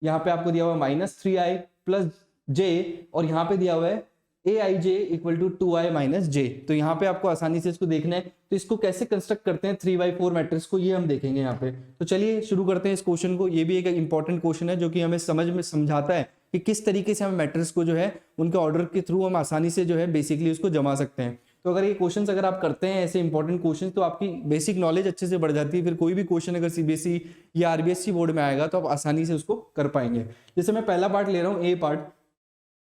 यहाँ पे आपको दिया हुआ है -3i प्लस j, और यहाँ पे दिया हुआ है aij equal to 2i minus j। तो यहाँ पे आपको आसानी से इसको देखना है। तो इसको कैसे कंस्ट्रक्ट करते हैं 3/4 मैट्रिक्स को, ये हम देखेंगे यहाँ पे। तो चलिए शुरू करते हैं इस क्वेश्चन को। ये भी एक इंपॉर्टेंट क्वेश्चन है, जो कि हमें समझाता है कि किस तरीके से हम मैट्रिक्स को जो है उनके ऑर्डर के थ्रू हम आसानी से जो है बेसिकली उसको जमा सकते हैं। तो अगर ये क्वेश्चंस अगर आप करते हैं ऐसे इंपॉर्टेंट क्वेश्चंस, तो आपकी बेसिक नॉलेज अच्छे से बढ़ जाती है। फिर कोई भी क्वेश्चन अगर सीबीएसई या आरबीएसई बोर्ड में आएगा तो आप आसानी से उसको कर पाएंगे। जैसे मैं पहला पार्ट ले रहा हूँ, ए पार्ट,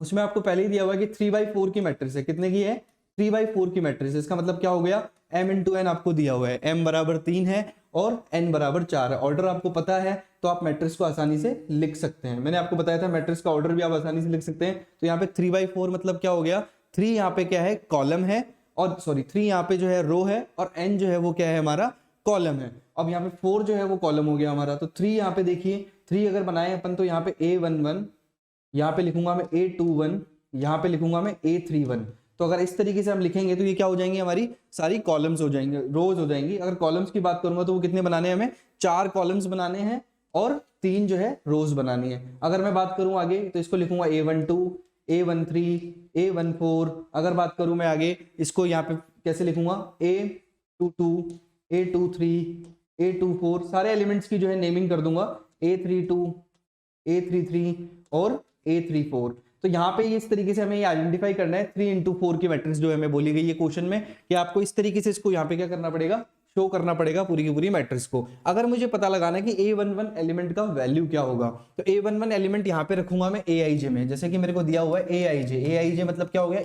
उसमें आपको पहले ही दिया हुआ है कि 3/4 की मैट्रिक्स है। कितने की है, 3/4 की मैट्रिक्स। इसका मतलब क्या हो गया, m इंटू n आपको दिया हुआ है, m बराबर 3 है और n बराबर 4 है। ऑर्डर आपको पता है तो आप मैट्रिक्स को आसानी से लिख सकते हैं। मैंने आपको बताया था मैट्रिक्स का ऑर्डर भी आप आसानी से लिख सकते हैं। तो यहाँ पे 3/4 मतलब क्या हो गया, 3 यहाँ पे क्या है, कॉलम है, और 3 यहाँ पे जो है रो है, और n जो है वो क्या है हमारा, कॉलम है। अब यहाँ पे 4 जो है वो कॉलम हो गया हमारा। तो 3 यहाँ पे देखिए, 3 अगर बनाए अपन तो यहाँ पे A11, यहाँ पे लिखूंगा मैं A21, यहाँ पे लिखूंगा मैं A31। तो अगर इस तरीके से हम लिखेंगे तो ये क्या हो जाएंगे, हमारी सारी कॉलम्स हो जाएंगे, रोज हो जाएंगी। अगर कॉलम्स की बात करूंगा तो वो कितने बनाने हैं, हमें 4 कॉलम्स बनाने हैं और 3 जो है रोज बनानी है। अगर मैं बात करूं आगे तो इसको लिखूंगा A12, A13, A14, अगर बात करूं मैं आगे इसको यहाँ पे कैसे लिखूंगा, A22, A23, A24, सारे एलिमेंट्स की जो है नेमिंग कर दूंगा, A32, A33 और A34। तो यहाँ पे इस तरीके से हमें ये आइडेंटिफाई करना है 3x4 की मैट्रिक्स जो हमें बोली गई है क्वेश्चन में, कि आपको इस तरीके से इसको यहाँ पे क्या करना पड़ेगा, शो करना पड़ेगा पूरी की पूरी मैट्रिक्स को। अगर मुझे पता लगाना है कि A11 एलिमेंट का वैल्यू क्या होगा, तो A11 एलिमेंट यहाँ पे रखूंगा मैं Aij में, जैसे कि मेरे को दिया हुआ है Aij मतलब क्या हो गया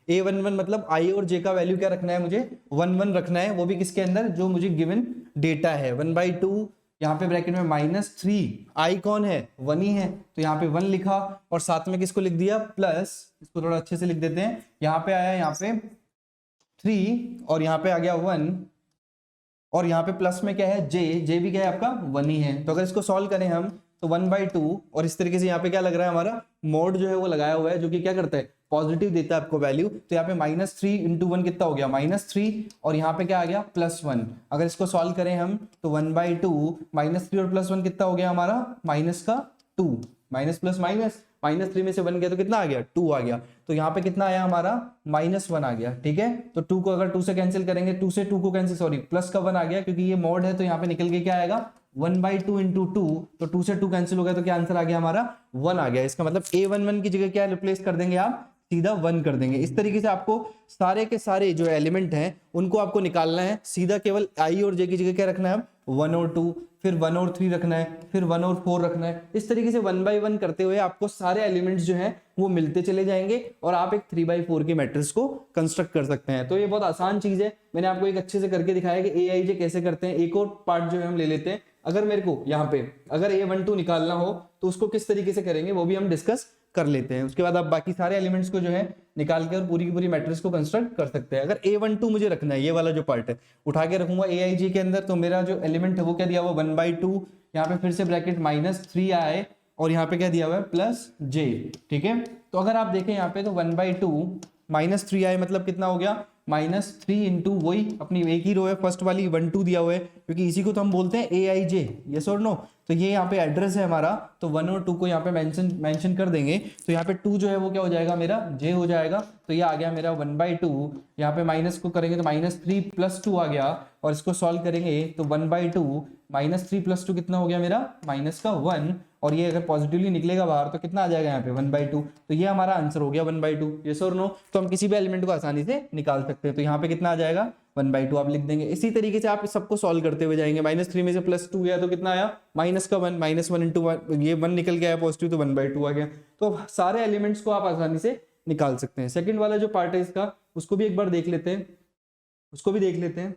A11 मतलब i और j का वैल्यू क्या रखना है, मुझे 1 1 रखना है, वो भी किसके अंदर, जो मुझे गिवन डेटा है 1/2, यहाँ पे ब्रैकेट में -3, i कौन है, 1 ही है, तो यहाँ पे 1 लिखा और साथ में किसको लिख दिया प्लस, इसको थोड़ा अच्छे से लिख देते हैं, यहाँ पे आया यहाँ पे 3 और यहाँ पे आ गया 1 और यहाँ पे प्लस में क्या है j भी क्या है आपका 1 ही है। तो अगर इसको सॉल्व करें हम तो 1/2 और इस तरीके से यहाँ पे क्या लग रहा है, हमारा मोड जो है वो लगाया हुआ है, जो कि क्या करता है पॉजिटिव देता है आपको वैल्यू। तो यहाँ पे -3 × 1 कितना हो गया, -3 और यहाँ पे क्या आ गया +1। अगर इसको सॉल्व करें हम तो 1/2 -3 और +1 कितना हो गया हमारा -2, माइनस प्लस माइनस, -3 में से 1 गया तो कितना आ गया 2 आ गया। तो यहाँ पे कितना आया हमारा -1 आ गया, ठीक है। तो 2 को अगर 2 से कैंसिल करेंगे, 2 से 2 को कैंसिल, सॉरी प्लस का 1 आ गया, क्योंकि ये मॉड है तो यहाँ पे निकल के क्या आएगा 1/2 × 2, तो 2 से 2 कैंसिल हो गया तो क्या आंसर आ गया हमारा 1 आ गया। इसका मतलब A11 की जगह क्या रिप्लेस कर देंगे आप, सीधा 1 कर देंगे। इस तरीके से आपको सारे के सारे जो एलिमेंट हैं उनको आपको निकालना है, सीधा केवल i और j की जगह क्या रखना है 1 और 2, फिर 1 और 3 रखना है, फिर 1 और 4 रखना है। इस तरीके से 1 बाय 1 करते हुए आपको सारे एलिमेंट्स जो हैं वो मिलते चले जाएंगे और आप एक 3/4 की मैट्रिक्स को कंस्ट्रक्ट कर सकते हैं। तो ये बहुत आसान चीज है, मैंने आपको एक अच्छे से करके दिखाया कि Aij कैसे करते हैं। एक और पार्ट जो है हम ले लेते हैं, अगर मेरे को यहाँ पे अगर A12 निकालना हो तो उसको किस तरीके से करेंगे वो भी हम डिस्कस कर लेते हैं। उसके बाद आप बाकी सारे एलिमेंट्स को जो है निकाल के और पूरी की पूरी मैट्रिक्स को कंस्ट्रक्ट कर सकते हैं। अगर A12 मुझे रखना है, ये वाला जो पार्ट है उठा के रखूंगा Aij के अंदर, तो मेरा जो एलिमेंट है वो क्या दिया हुआ 1/2, यहाँ पे फिर से ब्रैकेट -3 आए और यहाँ पे क्या दिया हुआ है +j, ठीक है। तो अगर आप देखें यहाँ पे तो 1/2 -3 आए मतलब कितना हो गया -3 × वही अपनी एक ही रो है फर्स्ट वाली 1 2 दिया हुआ है, क्योंकि इसी को तो हम बोलते हैं Aij, यस और नो। तो ये यहाँ पे एड्रेस है हमारा, तो 1 और 2 को यहाँ पे मेंशन कर देंगे, तो यहाँ पे 2 जो है वो क्या हो जाएगा मेरा j हो जाएगा। तो ये आ गया मेरा 1/2, यहाँ पे माइनस को करेंगे तो -3 + 2 आ गया और इसको सॉल्व करेंगे तो 1/2 -3 + 2 कितना हो गया मेरा -1, और ये अगर पॉजिटिवली निकलेगा बाहर तो कितना आ जाएगा यहाँ पे 1/2। तो ये हमारा आंसर हो गया 1/2, यस और नो। तो हम किसी भी एलिमेंट को आसानी से निकाल सकते हैं। तो यहाँ पे कितना आ जाएगा 1/2 आप लिख देंगे। इसी तरीके से आप सबको सॉल्व करते हुए जाएंगे, -3 में से +2 गया तो कितना आया -1, -1 × 1, ये 1 निकल के आया पॉजिटिव तो 1/2 आ गया। तो सारे एलिमेंट्स को आप आसानी से निकाल सकते हैं। सेकंड वाला जो पार्ट है इसका, उसको भी एक बार देख लेते हैं,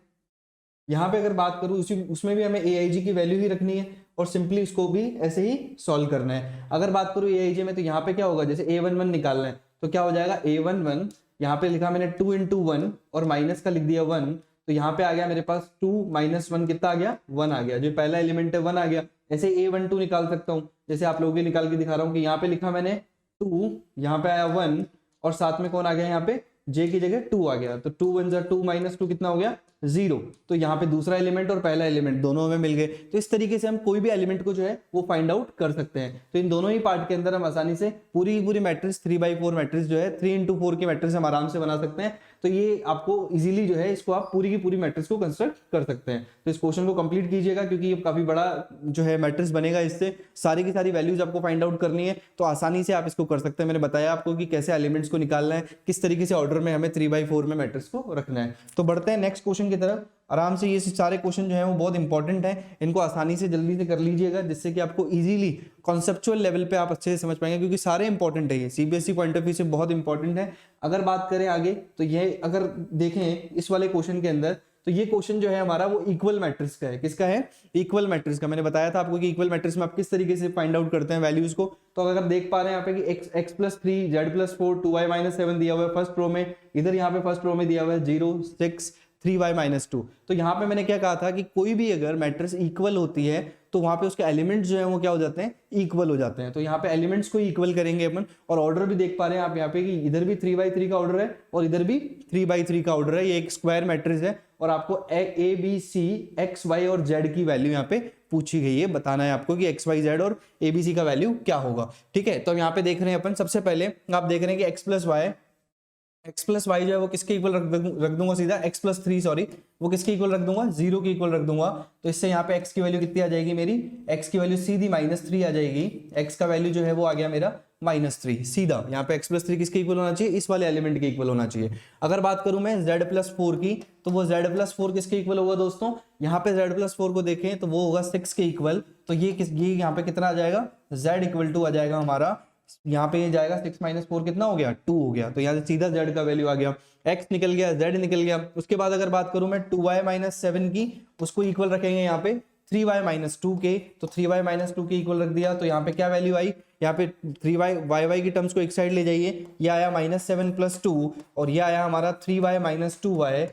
यहाँ पे अगर बात करूँ उसमें भी हमें Aij की वैल्यू ही रखनी है और सिंपली उसको भी ऐसे ही सॉल्व करना है। अगर बात करूँ Aij में तो यहाँ पे क्या होगा, जैसे A11 निकालना है तो क्या हो जाएगा A11, यहाँ पे लिखा मैंने 2 × 1 और माइनस का लिख दिया 1, तो यहाँ पे आ गया मेरे पास 2 - 1 कितना आ गया 1 आ गया, जो पहला एलिमेंट है 1 आ गया। ऐसे A12 निकाल सकता हूँ, जैसे आप लोगों के निकाल के दिखा रहा हूँ कि यहाँ पे लिखा मैंने 2, यहाँ पे आया 1 और साथ में कौन आ गया, यहाँ पे j की जगह 2 आ गया, तो 2 × 1 = 2 - 2 कितना हो गया 0। तो यहाँ पे दूसरा एलिमेंट और पहला एलिमेंट दोनों हमें मिल गए। तो इस तरीके से हम कोई भी एलिमेंट को जो है वो फाइंड आउट कर सकते हैं। तो इन दोनों ही पार्ट के अंदर हम आसानी से पूरी मैट्रिक्स 3/4 मैट्रिक्स जो है 3 × 4 की मैट्रिक्स हम आराम से बना सकते हैं। तो ये आपको इजीली जो है इसको आप पूरी की पूरी मैट्रिक्स को कंस्ट्रक्ट कर सकते हैं। तो इस क्वेश्चन को कंप्लीट कीजिएगा, क्योंकि ये काफी बड़ा जो है मैट्रिक्स बनेगा, इससे सारी की सारी वैल्यूज आपको फाइंड आउट करनी है, तो आसानी से आप इसको कर सकते हैं। मैंने बताया आपको कि कैसे एलिमेंट्स को निकालना है, किस तरीके से ऑर्डर में हमें 3/4 में मैट्रिक्स को रखना है। तो बढ़ते हैं नेक्स्ट क्वेश्चन की तरफ। आराम से ये सारे क्वेश्चन जो है वो बहुत इंपॉर्टेंट है, इनको आसानी से जल्दी से कर लीजिएगा, जिससे कि आपको इजीली कॉन्सेप्चुअल लेवल पे आप अच्छे से समझ पाएंगे, क्योंकि सारे इंपॉर्टेंट है। ये सीबीएसई पॉइंट ऑफ व्यू से बहुत इंपॉर्टेंट है। अगर बात करें आगे तो ये अगर देखें इस वाले क्वेश्चन के अंदर, तो ये क्वेश्चन जो है हमारा वो इक्वल मैट्रिक्स का है। किसका है, इक्वल मैट्रिक्स का। मैंने बताया था आपको कि इक्वल मैट्रिक्स में आप किस तरीके से फाइंड आउट करते हैं वैल्यूज को। तो अगर देख पा रहे हैं यहाँ पे कि x + 3 z + 4 2y - 7 दिया हुआ है फर्स्ट रो में, इधर यहाँ पे फर्स्ट रो में दिया हुआ है 0 6 3y - 2। तो यहाँ पे मैंने क्या कहा था कि कोई भी अगर मैट्रिक्स इक्वल होती है तो वहाँ पे उसके एलिमेंट्स जो है वो क्या हो जाते हैं, इक्वल हो जाते हैं। तो यहाँ पे एलिमेंट्स को इक्वल करेंगे अपन, और ऑर्डर भी देख पा रहे हैं आप यहाँ पे कि इधर भी 3x3 का ऑर्डर है और इधर भी 3x3 का ऑर्डर है। ये एक स्क्वायर मैट्रिक्स है और आपको A B C X Y और जेड की वैल्यू यहाँ पे पूछी गई है, बताना है आपको कि एक्स वाई जेड और ए बी सी का वैल्यू क्या होगा। ठीक है, तो अब यहाँ पे देख रहे हैं अपन, सबसे पहले आप देख रहे हैं कि एक्स प्लस वाई जो है वो किसके इक्वल रख दूंगा सीधा, एक्स प्लस थ्री सॉरी, वो किसके इक्वल रख दूंगा, 0 के इक्वल रख दूंगा। तो इससे यहाँ पे x की वैल्यू कितनी आ जाएगी मेरी, x की वैल्यू सीधी -3 आ जाएगी। x का वैल्यू जो है वो आ गया मेरा -3 सीधा। यहाँ पे x प्लस 3 किसके इक्वल होना चाहिए, इस वाले एलिमेंट के इक्वल होना चाहिए। अगर बात करूं मैं z प्लस 4 की, तो वो z प्लस 4 किसके इक्वल होगा दोस्तों, यहाँ पे z प्लस 4 को देखें तो वो होगा 6 के इक्वल। तो ये यहाँ पे कितना आ जाएगा, z इक्वल टू आ जाएगा हमारा, यहाँ पे ये जाएगा 6 - 4 कितना हो गया, 2 हो गया। तो यहाँ से सीधा z का वैल्यू आ गया, x निकल गया, z निकल गया। उसके बाद अगर बात करूं मैं 2y - 7 की, उसको इक्वल रखेंगे यहाँ पे 3y - 2 के, तो 3y - 2 के इक्वल रख दिया। तो यहाँ पे क्या वैल्यू आई, यहाँ पे 3y की टर्म्स को एक साइड ले जाइए, ये आया -7 + 2 और ये आया हमारा 3y - 2y।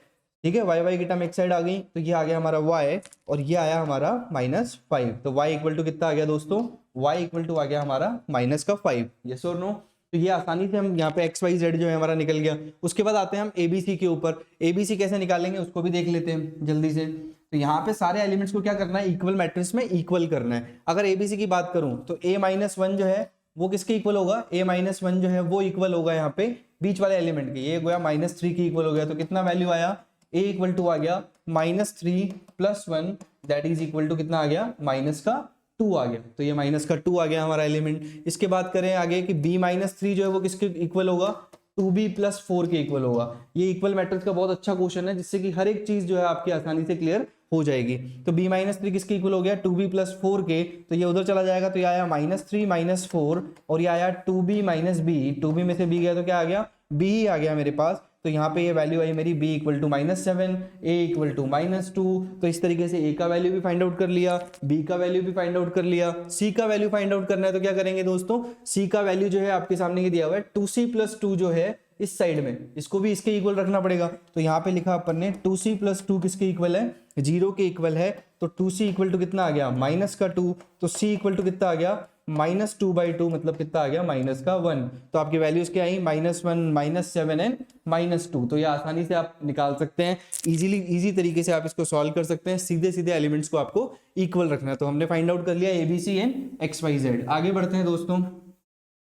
ठीक है, y की टर्म एक साइड आ गई, तो ये आ गया हमारा y और ये आया हमारा -5। तो y इक्वल टू कितना आ गया दोस्तों, y इक्वल टू आ गया हमारा -5। यस और नो। तो ये आसानी से हम यहाँ पे x y z जो है हमारा निकल गया। उसके बाद आते हैं हम ABC के ऊपर। ABC कैसे निकालेंगे उसको भी देख लेते हैं जल्दी से। तो यहाँ पे सारे एलिमेंट्स को क्या करना है, इक्वल मैट्रिक्स में इक्वल करना है। अगर ABC की बात करूं तो a-1 जो है वो किसके इक्वल होगा, a-1 जो है वो इक्वल होगा यहाँ पे बीच वाले एलिमेंट के, ये गया -3 की इक्वल हो गया। तो कितना वैल्यू आया, a इक्वल टू आ गया -3 + 1 दैट इज इक्वल टू कितना आ गया, -2 आ गया। तो ये -2 आ गया हमारा एलिमेंट। इसके बात करें आगे कि b-3 जो है वो किसके इक्वल होगा, 2b + 4 के इक्वल होगा। ये इक्वल मैट्रिक्स का बहुत अच्छा क्वेश्चन है, जिससे कि हर एक चीज जो है आपकी आसानी से क्लियर हो जाएगी। तो b-3 किसके इक्वल हो गया, 2b + 4 के, तो ये उधर चला जाएगा। तो ये आया -3 - 4 और ये आया 2b - b, 2b में से b गया तो क्या आ गया, b ही आ गया मेरे पास। तो यहाँ पे ये वैल्यू आई मेरी b equal to -7, a equal to -2। तो इस तरीके से a का वैल्यू भी फाइंड आउट कर लिया, b का वैल्यू भी फाइंड आउट कर लिया। c का वैल्यू फाइंड आउट करना है तो क्या करेंगे दोस्तों, c का वैल्यू जो है आपके सामने ये दिया हुआ है 2c + 2 जो है इस साइड में, इसको भी इसके इक्वल रखना पड़ेगा। तो यहाँ पे लिखा अपन ने 2c + 2 किसके इक्वल है, 0 के इक्वल है। तो 2c इक्वल टू कितना आ गया, -2। तो c इक्वल टू कितना आ गया, -2/2 मतलब कितना आ गया, -1। तो आपकी वैल्यूज क्या आई, -1 -7 एंड -2। तो ये आसानी से आप निकाल सकते हैं, इजी तरीके से आप इसको सॉल्व कर सकते हैं। सीधे सीधे एलिमेंट्स को आपको इक्वल रखना है। तो हमने फाइंड आउट कर लिया ABC एंड XYZ। आगे बढ़ते हैं दोस्तों,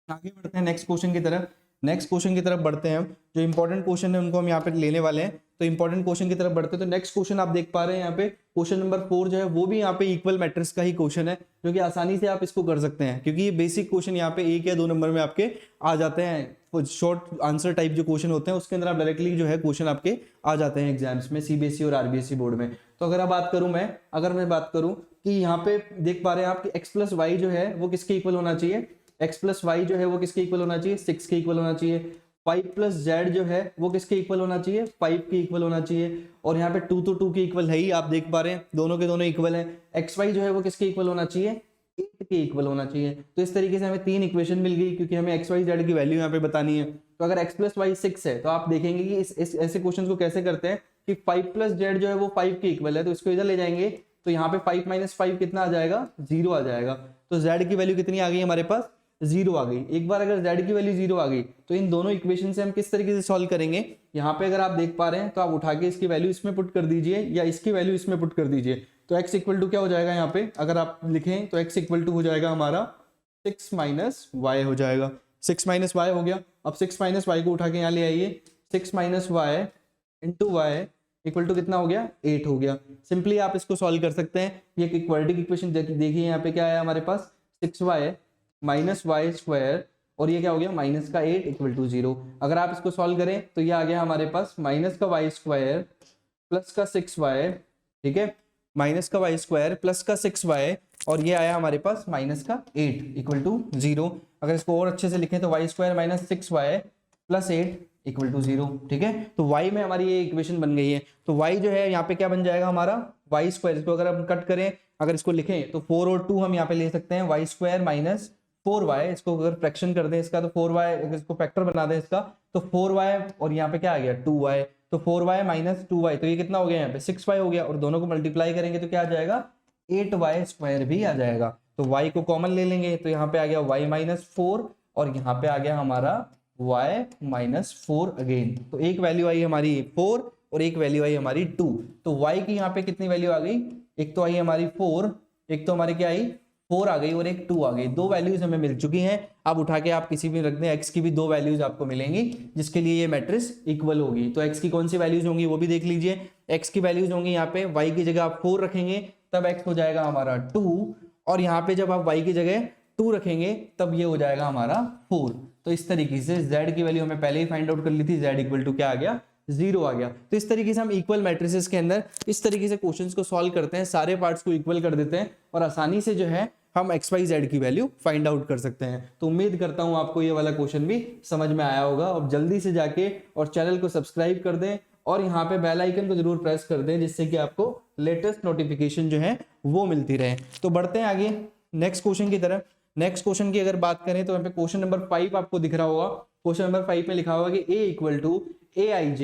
आगे बढ़ते हैं नेक्स्ट क्वेश्चन की तरफ। नेक्स्ट क्वेश्चन की तरफ बढ़ते हैं हम, जो इंपॉर्टेंट क्वेश्चन है उनको हम यहाँ पे लेने वाले हैं। तो इंपॉर्टेंट क्वेश्चन की तरफ बढ़ते हैं। तो नेक्स्ट क्वेश्चन आप देख पा रहे हैं यहाँ पे, क्वेश्चन नंबर 4 जो है वो भी यहाँ पे इक्वल मैट्रिक्स का ही क्वेश्चन है, जो कि आसानी से आप इसको कर सकते हैं, क्योंकि ये बेसिक क्वेश्चन यहाँ पे 1 या 2 नंबर में आपके आ जाते हैं। शॉर्ट आंसर टाइप जो क्वेश्चन होते हैं उसके अंदर आप डायरेक्टली जो है क्वेश्चन आपके आ जाते हैं एग्जाम्स में, CBSE और RBSE बोर्ड में। तो अगर मैं बात करूँ कि यहाँ पे देख पा रहे हैं आप कि x + y जो है वो किसके इक्वल होना चाहिए, x + y जो है वो किसके इक्वल होना चाहिए, 6 के इक्वल होना चाहिए। 5 + z जो है वो किसके इक्वल होना चाहिए, 5 के इक्वल होना चाहिए। और यहाँ पे 2 तो 2 के इक्वल है ही, आप देख पा रहे हैं दोनों के दोनों इक्वल हैं। xy जो है वो किसके इक्वल होना चाहिए, 8 के इक्वल होना चाहिए। तो इस तरीके से हमें 3 इक्वेशन मिल गई, क्योंकि हमें x y z की वैल्यू यहाँ पे बतानी है। तो अगर x + y 6 है तो आप देखेंगे कि इस ऐसे क्वेश्चन को कैसे करते हैं कि 5 + z जो है वो 5 के इक्वल है, तो इसको इधर ले जाएंगे। तो यहाँ पे 5 - 5 कितना आ जाएगा, 0 आ जाएगा। तो z की वैल्यू कितनी आ गई हमारे पास, 0 आ गई। एक बार अगर z की वैल्यू 0 आ गई तो इन दोनों इक्वेशन से हम किस तरीके से सॉल्व करेंगे, यहाँ पे अगर आप देख पा रहे हैं तो आप उठा के इसकी वैल्यू इसमें पुट कर दीजिए या इसकी वैल्यू इसमें पुट कर दीजिए। तो x इक्वल टू क्या हो जाएगा, यहाँ पे अगर आप लिखें तो x इक्वल टू हो जाएगा हमारा 6 - y हो जाएगा। 6 - y हो गया। अब 6 - y को उठा के यहाँ ले आइए, 6 - y into y equal to कितना हो गया, 8 हो गया। सिंपली आप इसको सॉल्व कर सकते हैं। ये क्वाड्रेटिक इक्वेशन देखिए यहाँ पे क्या है हमारे पास, 6y - y² और ये क्या हो गया -8 इक्वल टू 0। अगर आप इसको सॉल्व करें तो ये आ गया हमारे पास -y² प्लस का 6y, ठीक है, -y² प्लस का 6y और ये आया हमारे पास -8 इक्वल टू 0। अगर इसको और अच्छे से लिखें तो y² - 6y plus 8 equal to 0, ठीक है। तो y में हमारी ये इक्वेशन बन गई है। तो y जो है यहाँ पे क्या बन जाएगा हमारा y²। इसको अगर हम कट करें, अगर इसको लिखें तो 4 और 2 हम यहाँ पे ले सकते हैं, y² - 4y। इसको अगर फ्रैक्शन कर दें इसका तो 4y, अगर इसको फैक्टर बना दें इसका तो 4y और यहाँ पे क्या आ गया 2y। तो 4y - 2y तो ये कितना हो गया यहाँ पे 6y हो गया, और दोनों को मल्टीप्लाई करेंगे तो क्या आ जाएगा 8y² भी आ जाएगा। तो y को कॉमन ले लेंगे तो यहाँ पे आ गया y-4 और यहाँ पे आ गया हमारा y-4 अगेन। तो एक वैल्यू आई हमारी 4 और एक वैल्यू आई हमारी 2। तो y की यहाँ पे कितनी वैल्यू आ गई, एक तो आई हमारी 4, एक तो हमारी क्या आई 4 आ गई और एक 2 आ गई। दो वैल्यूज हमें मिल चुकी हैं। अब उठा के आप किसी भी रख दें, x की भी दो वैल्यूज आपको मिलेंगी जिसके लिए ये मैट्रिक्स इक्वल होगी। तो x की कौन सी वैल्यूज होंगी वो भी देख लीजिए। x की वैल्यूज होंगी यहाँ पे, y की जगह आप 4 रखेंगे तब x हो जाएगा हमारा 2, और यहाँ पे जब आप y की जगह 2 रखेंगे तब ये हो जाएगा हमारा 4। तो इस तरीके से z की वैल्यू हमें पहले ही फाइंड आउट कर ली थी, z इक्वल टू क्या आ गया 0 आ गया। तो इस तरीके से हम इक्वल मैट्रिसेस के अंदर इस तरीके से क्वेश्चंस को सॉल्व करते हैं, सारे पार्ट्स को इक्वल कर देते हैं और आसानी से जो है हम XYZ की वैल्यू फाइंड आउट कर सकते हैं। तो उम्मीद करता हूं आपको ये वाला क्वेश्चन भी समझ में आया होगा। अब जल्दी से जाके और चैनल को सब्सक्राइब कर दें और यहाँ पे बेल आइकन को जरूर प्रेस कर दें जिससे कि आपको लेटेस्ट नोटिफिकेशन जो है वो मिलती रहे। तो बढ़ते हैं आगे नेक्स्ट क्वेश्चन की तरफ। नेक्स्ट क्वेश्चन की अगर बात करें तो यहाँ पे क्वेश्चन नंबर 5 आपको दिख रहा होगा। क्वेश्चन नंबर 5 में लिखा हुआ कि a equal to aij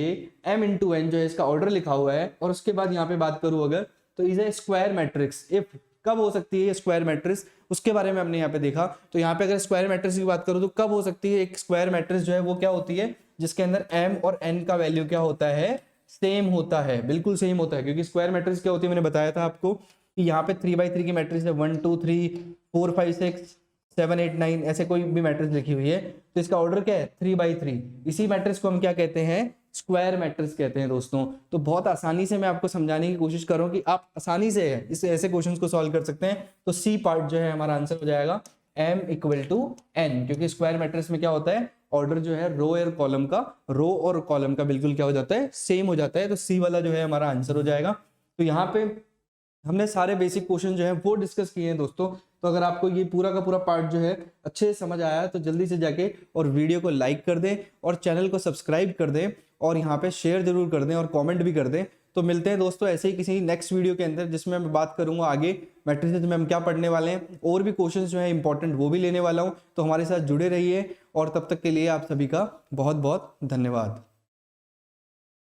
m into n जो है इसका ऑर्डर लिखा हुआ है। और उसके बाद यहाँ पे बात करूं अगर तो is a square matrix. If कब हो सकती है ये स्क्वायर मैट्रिक्स, उसके बारे में हमने यहाँ पे देखा। तो यहाँ पे अगर स्क्वायर मैट्रिक्स की बात करूँ तो कब हो सकती है एक स्क्वायर मैट्रिक्स जो है वो क्या होती है जिसके अंदर m और n का वैल्यू क्या होता है, सेम होता है, बिल्कुल सेम होता है। क्योंकि स्क्वायर मैट्रिक्स क्या होती है मैंने बताया था आपको कि यहाँ पे 3x3 की मैट्रिक्स है, 1 2 3 4 5 6 7 8 9 ऐसे कोई भी मैट्रिक्स लिखी हुई है तो इसका ऑर्डर क्या है 3x3। इसी मैट्रिक्स को हम क्या कहते हैं, स्क्वायर मैट्रिक्स कहते हैं दोस्तों। तो बहुत आसानी से मैं आपको समझाने की कोशिश कर रहा हूँ कि आप आसानी से इस ऐसे क्वेश्चंस को सॉल्व कर सकते हैं। तो सी पार्ट जो है हमारा आंसर हो जाएगा m इक्वल टू n, क्योंकि स्क्वायर मैट्रिक्स में क्या होता है ऑर्डर जो है रो और कॉलम का बिल्कुल क्या हो जाता है, सेम हो जाता है। तो सी वाला जो है हमारा आंसर हो जाएगा। तो यहाँ पे हमने सारे बेसिक क्वेश्चन जो है वो डिस्कस किए हैं दोस्तों। तो अगर आपको ये पूरा का पूरा पार्ट जो है अच्छे से समझ आया तो जल्दी से जाके और वीडियो को लाइक कर दें और चैनल को सब्सक्राइब कर दें और यहाँ पे शेयर जरूर कर दें और कमेंट भी कर दें। तो मिलते हैं दोस्तों ऐसे ही किसी नेक्स्ट वीडियो के अंदर जिसमें मैं बात करूंगा आगे मैट्रिसेस में हम क्या पढ़ने वाले हैं, और भी क्वेश्चंस जो है इंपॉर्टेंट वो भी लेने वाला हूं। तो हमारे साथ जुड़े रहिए और तब तक के लिए आप सभी का बहुत बहुत धन्यवाद।